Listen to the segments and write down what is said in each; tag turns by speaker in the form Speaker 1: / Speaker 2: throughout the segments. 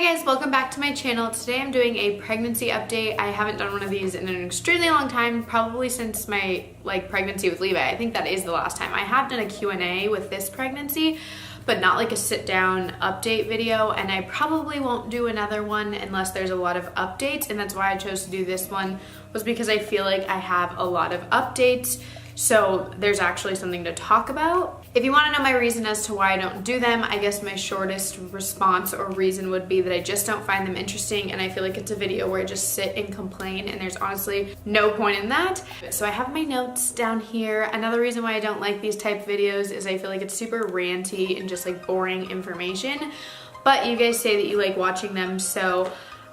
Speaker 1: guys, welcome back to my channel. Today I'm doing a pregnancy update. I haven't done one of these in an extremely long time, probably since my pregnancy with Levi. I think that is the last time. I have done a Q&A with this pregnancy, but not like a sit down update video, and I probably won't do another one unless there's a lot of updates, and that's why I chose to do this one, was because I feel like I have a lot of updates, so there's actually something to talk about. If you want to know my reason as to why I don't do them, I guess my shortest response or reason would be that I just don't find them interesting, and I feel like it's a video where I just sit and complain, and there's honestly no point in that. So I have my notes down here. Another reason why I don't like these type of videos is I feel like it's super ranty and just like boring information, but you guys say that you like watching them, so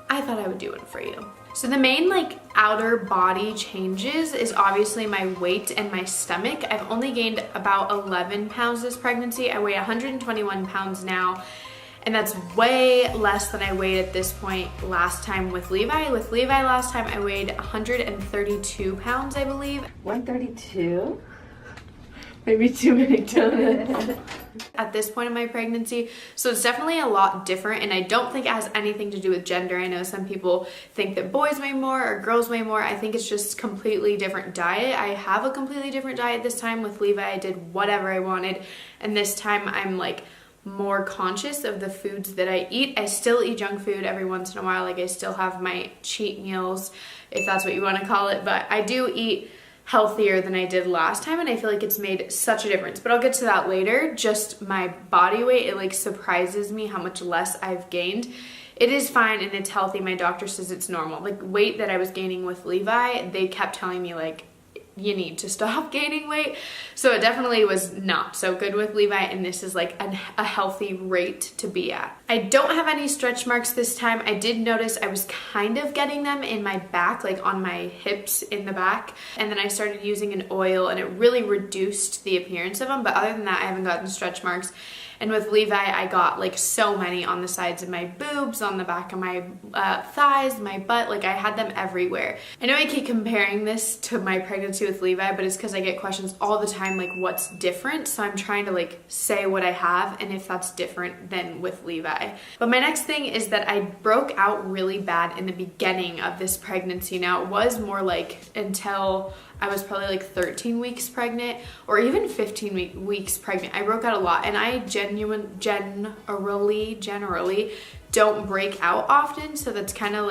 Speaker 1: I thought I would do it for you. So the main outer body changes is obviously my weight and my stomach. I've only gained about 11 pounds this pregnancy. I weigh 121 pounds now, and that's way less than I weighed at this point last time with Levi. With Levi last time I weighed 132 pounds, I believe.
Speaker 2: 132? Maybe too many donuts.
Speaker 1: At this point in my pregnancy, so it's definitely a lot different, and I don't think it has anything to do with gender. I know some people think that boys weigh more or girls weigh more. I think it's just completely different diet. I have a completely different diet this time. With Levi I did whatever I wanted, and this time I'm more conscious of the foods that I eat. I still eat junk food every once in a while. I still have my cheat meals, if that's what you want to call it, but I do eat healthier than I did last time, and I feel like it's made such a difference, but I'll get to that later. Just my body weight, it surprises me how much less I've gained. It is fine and it's healthy. My doctor says it's normal. Weight that I was gaining with Levi, they kept telling me you need to stop gaining weight. So it definitely was not so good with Levi, and this is a healthy rate to be at. I don't have any stretch marks this time. I did notice I was kind of getting them in my back, on my hips in the back, and then I started using an oil and it really reduced the appearance of them, but other than that I haven't gotten stretch marks. And with Levi, I got so many on the sides of my boobs, on the back of my thighs, my butt. I had them everywhere. I know I keep comparing this to my pregnancy with Levi, but it's because I get questions all the time, what's different? So I'm trying to say what I have and if that's different than with Levi. But my next thing is that I broke out really bad in the beginning of this pregnancy. Now, it was more until I was probably 13 weeks pregnant, or even 15 weeks pregnant. I broke out a lot, and I generally don't break out often, so that's kind of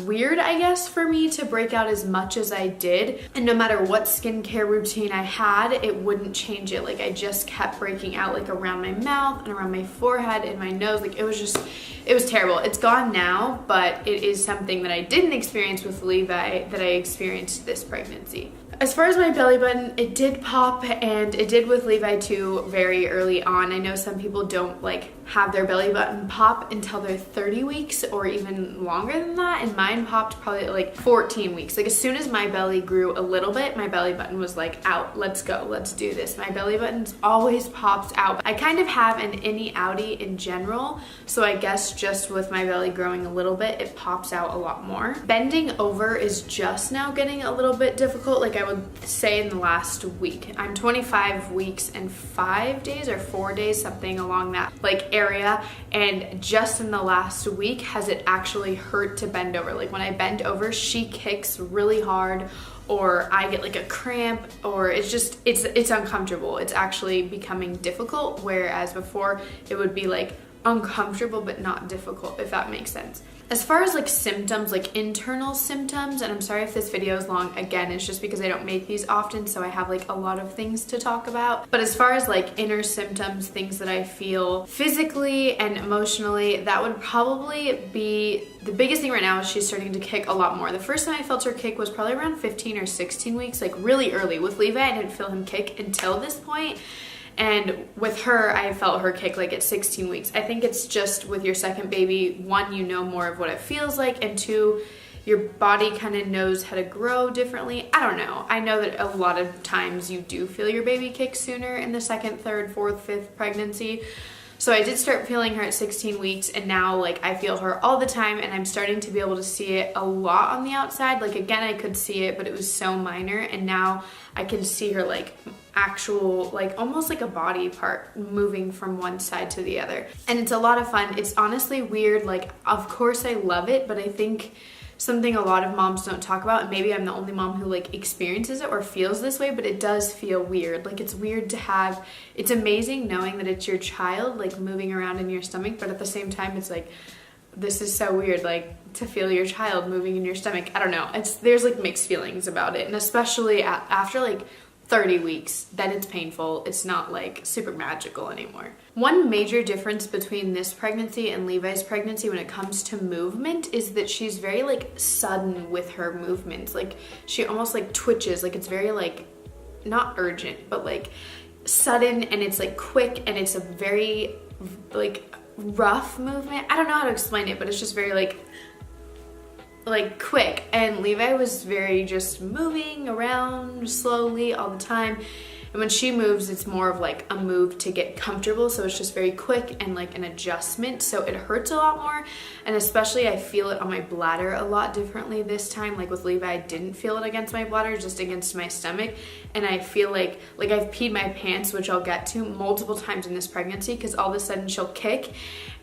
Speaker 1: weird, I guess, for me to break out as much as I did. And no matter what skincare routine I had, it wouldn't change it. I just kept breaking out around my mouth and around my forehead and my nose. It was terrible. It's gone now, but it is something that I didn't experience with Levi that I experienced this pregnancy. As far as my belly button, it did pop, and it did with Levi too very early on. I know some people don't have their belly button pop until they're 30 weeks or even longer than that, and mine popped probably 14 weeks. As soon as my belly grew a little bit, my belly button was out, let's go, let's do this. My belly button always pops out. I kind of have an innie outie in general, so I guess just with my belly growing a little bit, it pops out a lot more. Bending over is just now getting a little bit difficult. I would say in the last week. I'm 25 weeks and 5 days or 4 days, something along that area, and just in the last week has it actually hurt to bend over. When I bend over, she kicks really hard, or I get a cramp, or it's uncomfortable. It's actually becoming difficult, whereas before it would be uncomfortable but not difficult, if that makes sense. As far as symptoms, internal symptoms, and I'm sorry if this video is long, again, it's just because I don't make these often, so I have a lot of things to talk about. But as far as inner symptoms, things that I feel physically and emotionally, that would probably be the biggest thing right now. Is she's starting to kick a lot more. The first time I felt her kick was probably around 15 or 16 weeks, really early. With Levi, I didn't feel him kick until this point. And with her, I felt her kick at 16 weeks. I think it's just with your second baby, one, you know more of what it feels like, and two, your body kind of knows how to grow differently. I don't know. I know that a lot of times you do feel your baby kick sooner in the second, third, fourth, fifth pregnancy. So I did start feeling her at 16 weeks, and now I feel her all the time, and I'm starting to be able to see it a lot on the outside. Again, I could see it, but it was so minor, and now I can see her actual, like almost like a body part moving from one side to the other. And it's a lot of fun. It's honestly weird. Like, of course I love it, but I think something a lot of moms don't talk about, and maybe I'm the only mom who like experiences it or feels this way, but it does feel weird. Like, it's weird to have, it's amazing knowing that it's your child like moving around in your stomach, but at the same time it's like, this is so weird, like to feel your child moving in your stomach. I don't know, there's like mixed feelings about it, and especially after like 30 weeks, then it's painful. It's not like super magical anymore. One major difference between this pregnancy and Levi's pregnancy when it comes to movement is that she's very like sudden with her movements. Like, she almost like twitches, like it's very like, not urgent, but like sudden, and it's like quick, and it's a very like rough movement. I don't know how to explain it, but it's just very like quick. And Levi was very just moving around slowly all the time, and when she moves, it's more of like a move to get comfortable, so it's just very quick and like an adjustment, so it hurts a lot more. And especially I feel it on my bladder a lot differently this time. Like with Levi, I didn't feel it against my bladder, just against my stomach. And I feel like I've peed my pants, which I'll get to, multiple times in this pregnancy, because all of a sudden she'll kick,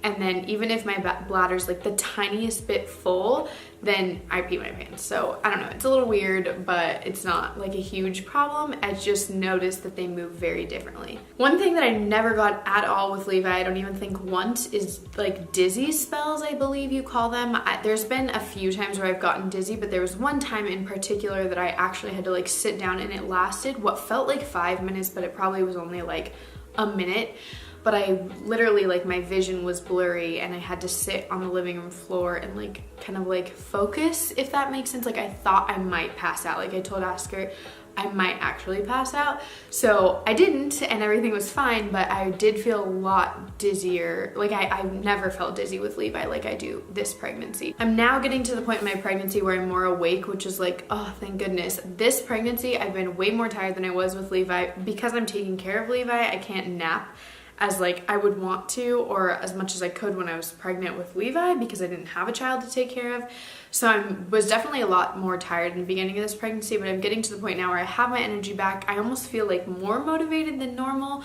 Speaker 1: and then even if my bladder's like the tiniest bit full, then I pee my pants. So I don't know, it's a little weird, but it's not like a huge problem. I just noticed that they move very differently. One thing that I never got at all with Levi, I don't even think once, is like dizzy spells, I believe you call them. There's been a few times where I've gotten dizzy, but there was one time in particular that I actually had to like sit down, and it lasted what felt like 5 minutes, but it probably was only like a minute. But I literally, like, my vision was blurry, and I had to sit on the living room floor and like kind of like focus, if that makes sense. Like, I thought I might pass out. Like, I told Oscar I might actually pass out. So I didn't, and everything was fine, but I did feel a lot dizzier. Like, I've never felt dizzy with Levi like I do this pregnancy. I'm now getting to the point in my pregnancy where I'm more awake, which is like, oh, thank goodness. This pregnancy, I've been way more tired than I was with Levi. Because I'm taking care of Levi, I can't nap as like I would want to, or as much as I could when I was pregnant with Levi, because I didn't have a child to take care of. So I was definitely a lot more tired in the beginning of this pregnancy, but I'm getting to the point now where I have my energy back. I almost feel like more motivated than normal,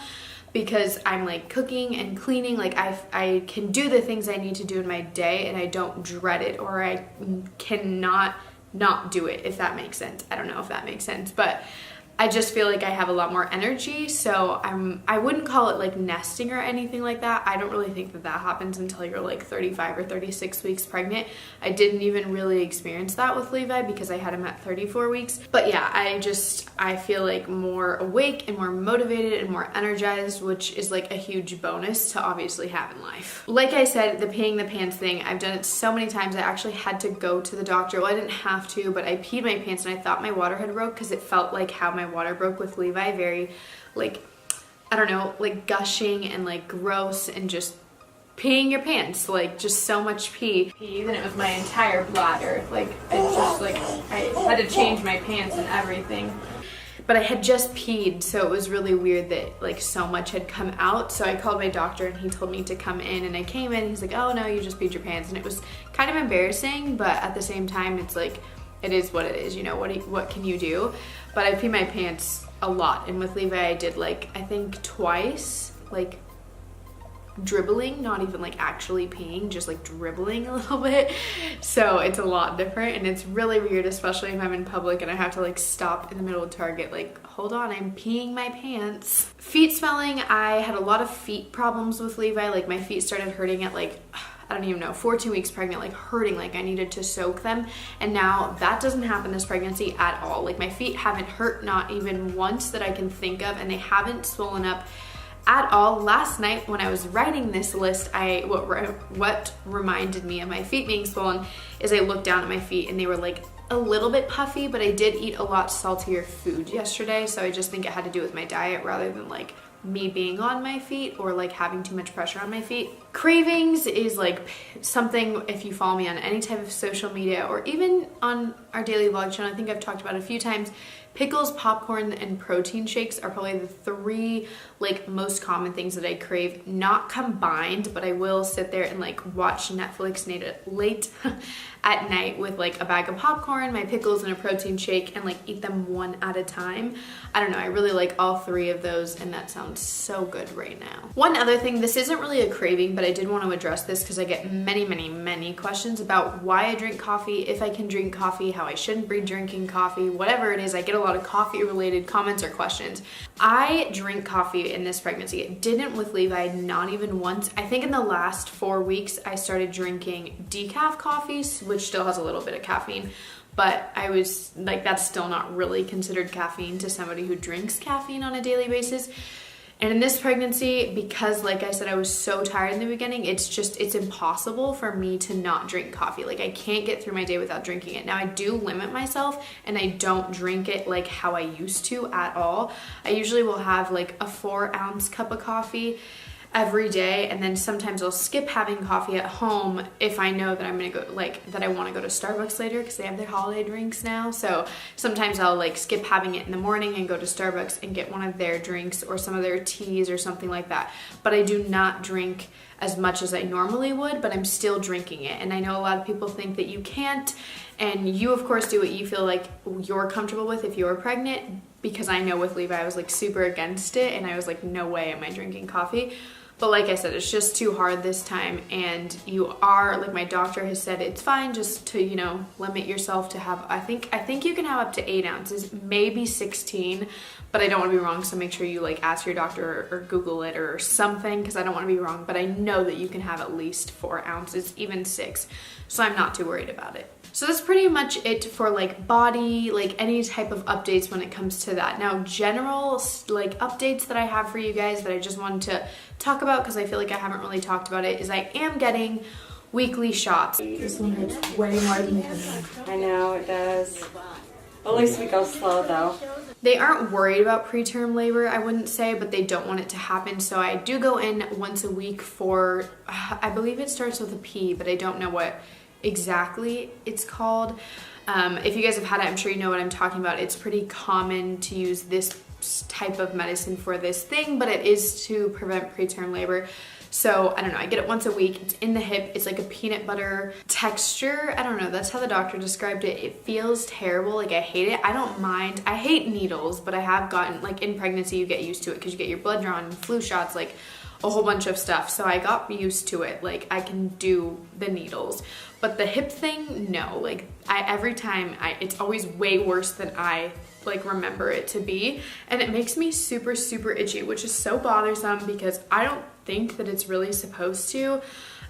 Speaker 1: because I'm like cooking and cleaning. Like, I can do the things I need to do in my day, and I don't dread it, or I cannot not do it, if that makes sense. I don't know if that makes sense, but I just feel like I have a lot more energy. So I wouldn't call it like nesting or anything like that. I don't really think that that happens until you're like 35 or 36 weeks pregnant. I didn't even really experience that with Levi because I had him at 34 weeks. But yeah, I feel like more awake and more motivated and more energized, which is like a huge bonus to obviously have in life. Like I said, the peeing the pants thing, I've done it so many times. I actually had to go to the doctor. Well, I didn't have to, but I peed my pants and I thought my water had broke, because it felt like how my water broke with Levi, very like, I don't know, like gushing and like gross, and just peeing your pants, like just so much pee. Then it was my entire bladder. Like, it's just like I had to change my pants and everything. But I had just peed, so it was really weird that like so much had come out. So I called my doctor and he told me to come in, and I came in and he's like, oh no, you just peed your pants. And it was kind of embarrassing, but at the same time it's like, it is what it is, you know, what can you do? But I pee my pants a lot, and with Levi I did like, I think twice, like dribbling, not even like actually peeing, just like dribbling a little bit. So it's a lot different, and it's really weird, especially if I'm in public and I have to like stop in the middle of Target, like, hold on, I'm peeing my pants. Feet smelling, I had a lot of feet problems with Levi. Like, my feet started hurting at like, I don't even know, 14 weeks pregnant, like hurting, like I needed to soak them. And now that doesn't happen this pregnancy at all. Like, my feet haven't hurt, not even once that I can think of, and they haven't swollen up at all. Last night when I was writing this list, what reminded me of my feet being swollen is I looked down at my feet and they were like a little bit puffy, but I did eat a lot saltier food yesterday, so I just think it had to do with my diet rather than like me being on my feet or like having too much pressure on my feet. Cravings is like something, if you follow me on any type of social media or even on our daily vlog channel, I think I've talked about it a few times. Pickles, popcorn, and protein shakes are probably the three like most common things that I crave, not combined, but I will sit there and like watch Netflix late at night with like a bag of popcorn, my pickles, and a protein shake, and like eat them one at a time. I don't know, I really like all three of those, and that sounds so good right now. One other thing, this isn't really a craving, but I did want to address this because I get many questions about why I drink coffee, if I can drink coffee, how I shouldn't be drinking coffee, whatever it is. I get a lot of coffee related comments or questions. I drink coffee in this pregnancy. It didn't with Levi, not even once. I think in the last 4 weeks I started drinking decaf coffees, which still has a little bit of caffeine, but I was like, that's still not really considered caffeine to somebody who drinks caffeine on a daily basis. And in this pregnancy, because like I said, I was so tired in the beginning, it's impossible for me to not drink coffee. Like I can't get through my day without drinking it. Now I do limit myself and I don't drink it like how I used to at all. I usually will have like a 4-ounce cup of coffee every day, and then sometimes I'll skip having coffee at home if I know that I'm gonna go, like that I want to go to Starbucks later because they have their holiday drinks now. So sometimes I'll like skip having it in the morning and go to Starbucks and get one of their drinks or some of their teas or something like that. But I do not drink as much as I normally would, but I'm still drinking it. And I know a lot of people think that you can't, and you of course do what you feel like you're comfortable with if you're pregnant, because I know with Levi I was like super against it and I was like, no way am I drinking coffee. But like I said, it's just too hard this time, and you are, like my doctor has said, it's fine just to, you know, limit yourself to have, I think you can have up to 8 ounces, maybe 16, but I don't want to be wrong, so make sure you like ask your doctor or Google it or something, because I don't want to be wrong, but I know that you can have at least 4 ounces, even 6, so I'm not too worried about it. So that's pretty much it for like body, like any type of updates when it comes to that. Now general like updates that I have for you guys that I just wanted to talk about because I feel like I haven't really talked about it is I am getting weekly shots.
Speaker 2: This one hurts way more than the other one. I know it does. At least we go slow though.
Speaker 1: They aren't worried about preterm labor, I wouldn't say, but they don't want it to happen. So I do go in once a week for, I believe it starts with a P, but I don't know what exactly it's called. If you guys have had it, I'm sure you know what I'm talking about. It's pretty common to use this type of medicine for this thing, but it is to prevent preterm labor. So I don't know, I get it once a week. It's in the hip. It's like a peanut butter texture. I don't know, that's how the doctor described it. It feels terrible, like I hate it. I don't mind. I hate needles, but I have gotten, like in pregnancy you get used to it because you get your blood drawn, flu shots, like a whole bunch of stuff. So I got used to it. Like I can do the needles. But the hip thing, no. Like every time, it's always way worse than I like remember it to be, and it makes me super itchy, which is so bothersome because I don't think that it's really supposed to.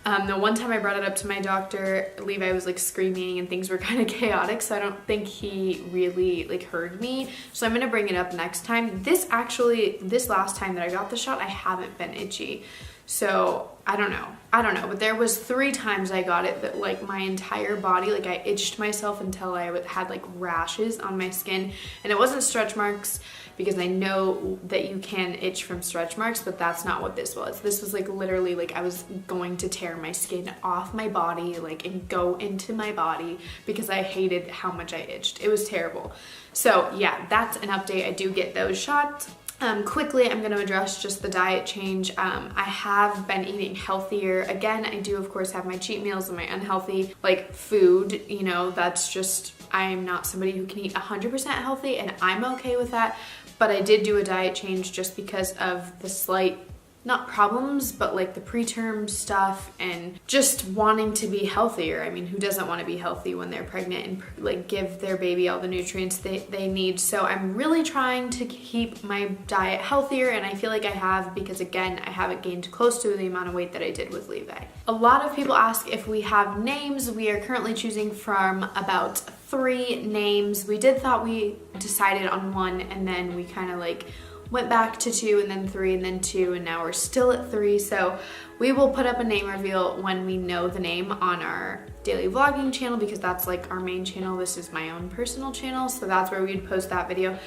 Speaker 1: The one time I brought it up to my doctor, Levi was like screaming and things were kind of chaotic, so I don't think he really like heard me. So I'm gonna bring it up next time. This last time that I got the shot, I haven't been itchy. So I don't know, but there was 3 times I got it that like my entire body, like I itched myself until I had like rashes on my skin, and it wasn't stretch marks because I know that you can itch from stretch marks, but that's not what this was. This was like literally like I was going to tear my skin off my body, like, and go into my body because I hated how much I itched. It was terrible. So yeah, that's an update. I do get those shots. Quickly, I'm going to address just the diet change. I have been eating healthier. Again, I do of course have my cheat meals and my unhealthy like food, you know, that's just, I'm not somebody who can eat 100% healthy, and I'm okay with that. But I did do a diet change just because of the slight, not problems, but like the preterm stuff and just wanting to be healthier. I mean, who doesn't want to be healthy when they're pregnant and like give their baby all the nutrients they need? So I'm really trying to keep my diet healthier, and I feel like I have, because again, I haven't gained close to the amount of weight that I did with Levi. A lot of people ask if we have names. We are currently choosing from about 3 names. We decided on 1, and then we kind of like went back to 2 and then 3 and then 2, and now we're still at 3. So we will put up a name reveal when we know the name on our daily vlogging channel, because that's like our main channel. This is my own personal channel, so that's where we'd post that video.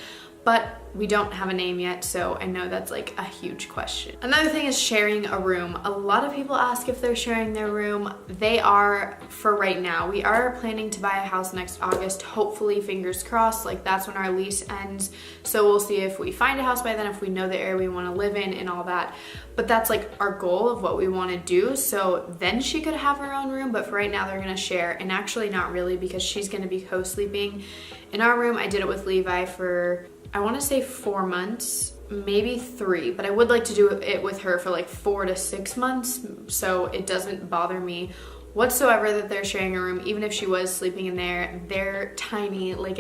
Speaker 1: but we don't have a name yet, so I know that's like a huge question. Another thing is sharing a room. A lot of people ask if they're sharing their room. They are for right now. We are planning to buy a house next August, hopefully, fingers crossed, like that's when our lease ends. So we'll see if we find a house by then, if we know the area we want to live in and all that. But that's like our goal of what we want to do. So then she could have her own room, but for right now they're gonna share. And actually not really, because she's gonna be co-sleeping in our room. I did it with Levi for, I want to say 4 months, maybe 3, but I would like to do it with her for like 4 to 6 months, so it doesn't bother me whatsoever that they're sharing a room. Even if she was sleeping in there, they're tiny, like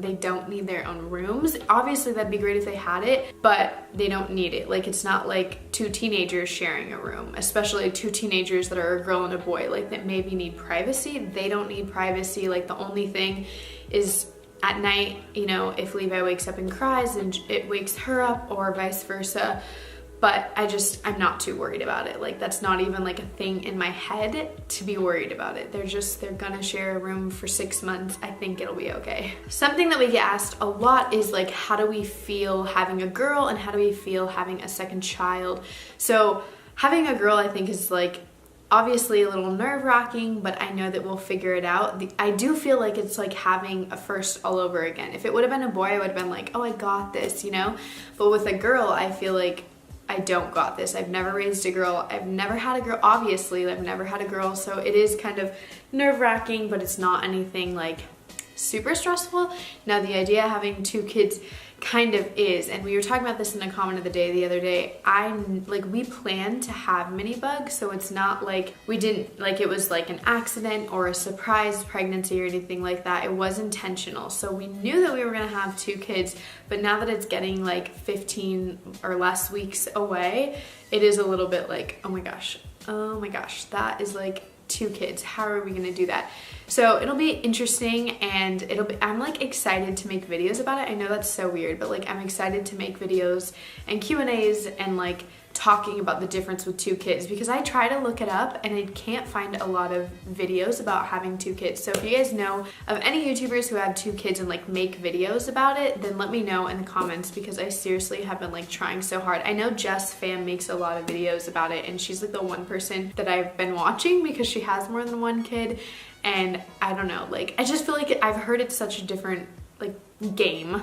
Speaker 1: they don't need their own rooms. Obviously that'd be great if they had it, but they don't need it. Like, it's not like 2 teenagers sharing a room, especially 2 teenagers that are a girl and a boy, like that maybe need privacy. They don't need privacy. Like, the only thing is at night, you know, if Levi wakes up and cries and it wakes her up, or vice versa. But I'm not too worried about it. Like, that's not even like a thing in my head to be worried about it. They're gonna share a room for 6 months. I think it'll be okay. Something that we get asked a lot is like, how do we feel having a girl and how do we feel having a second child? So having a girl, I think, is like obviously a little nerve-wracking, but I know that we'll figure it out. I do feel like it's like having a first all over again. If it would have been a boy, I would have been like, oh, I got this, you know? But with a girl, I feel like I don't got this. I've never raised a girl. I've never had a girl. Obviously, I've never had a girl, so it is kind of nerve-wracking, but it's not anything like super stressful. Now, the idea of having 2 kids kind of is, and we were talking about this in a comment of the day the other day. We planned to have mini bugs, so it's not like we didn't, like it was like an accident or a surprise pregnancy or anything like that. It was intentional. So we knew that we were gonna have 2 kids, but now that it's getting like 15 or less weeks away, it is a little bit like, oh my gosh, that is like 2 kids. How are we gonna do that? So it'll be interesting, and I'm like excited to make videos about it. I know that's so weird, but like I'm excited to make videos and Q&As and like talking about the difference with 2 kids, because I try to look it up and I can't find a lot of videos about having 2 kids. So if you guys know of any YouTubers who have 2 kids and like make videos about it, then let me know in the comments, because I seriously have been like trying so hard. I know Jess Fam makes a lot of videos about it, and she's like the one person that I've been watching because she has more than 1 kid. And I don't know, like I just feel like I've heard it's such a different like game.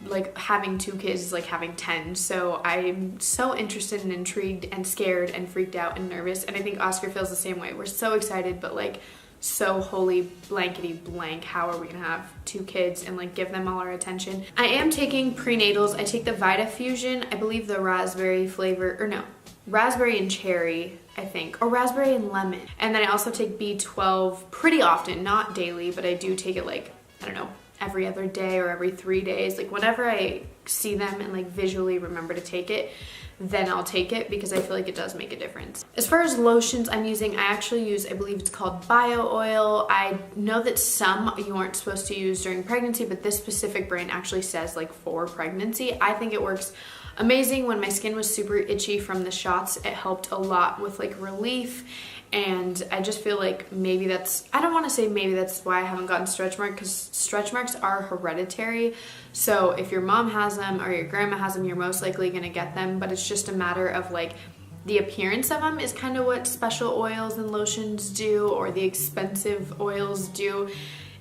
Speaker 1: Like having 2 kids is like having 10. So I'm so interested and intrigued and scared and freaked out and nervous. And I think Oscar feels the same way. We're so excited, but like so holy blankety blank, how are we gonna have 2 kids and like give them all our attention? I am taking prenatals. I take the Vita Fusion, I believe the raspberry flavor, or no, raspberry and cherry, I think, or raspberry and lemon. And then I also take B12 pretty often, not daily, but I do take it like, I don't know, every other day or every 3 days. Like whenever I see them and like visually remember to take it, then I'll take it, because I feel like it does make a difference. As far as lotions I'm using, I actually use, I believe it's called Bio Oil. I know that some you aren't supposed to use during pregnancy, but this specific brand actually says like for pregnancy. I think it works amazing. When my skin was super itchy from the shots, it helped a lot with like relief. And I just feel like maybe that's, I don't want to say maybe that's why I haven't gotten stretch marks, because stretch marks are hereditary. So if your mom has them or your grandma has them, you're most likely going to get them. But it's just a matter of like the appearance of them is kind of what special oils and lotions do, or the expensive oils do.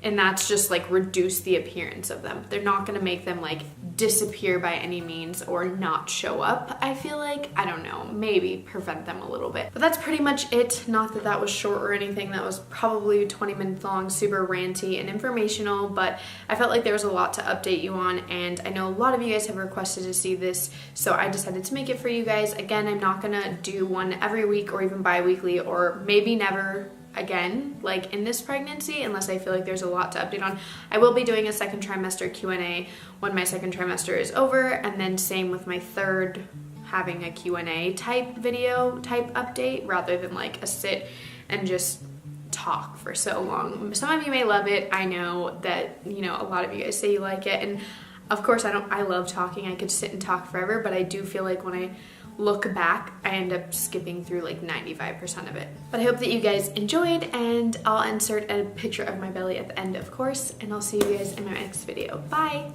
Speaker 1: And that's just like reduce the appearance of them. They're not gonna make them like disappear by any means or not show up, I feel like. I don't know, maybe prevent them a little bit. But that's pretty much it. Not that that was short or anything. That was probably 20 minutes long, super ranty and informational, but I felt like there was a lot to update you on, and I know a lot of you guys have requested to see this, so I decided to make it for you guys. Again, I'm not gonna do one every week or even bi-weekly, or maybe never again, like in this pregnancy, unless I feel like there's a lot to update on. I will be doing a second trimester Q&A when my second trimester is over, and then same with my third, having a Q&A type video type update, rather than like a sit and just talk for so long. Some of you may love it. I know that, you know, a lot of you guys say you like it, and of course I love talking. I could sit and talk forever, but I do feel like when I look back, I end up skipping through like 95% of it. But I hope that you guys enjoyed, and I'll insert a picture of my belly at the end, of course, and I'll see you guys in my next video. Bye!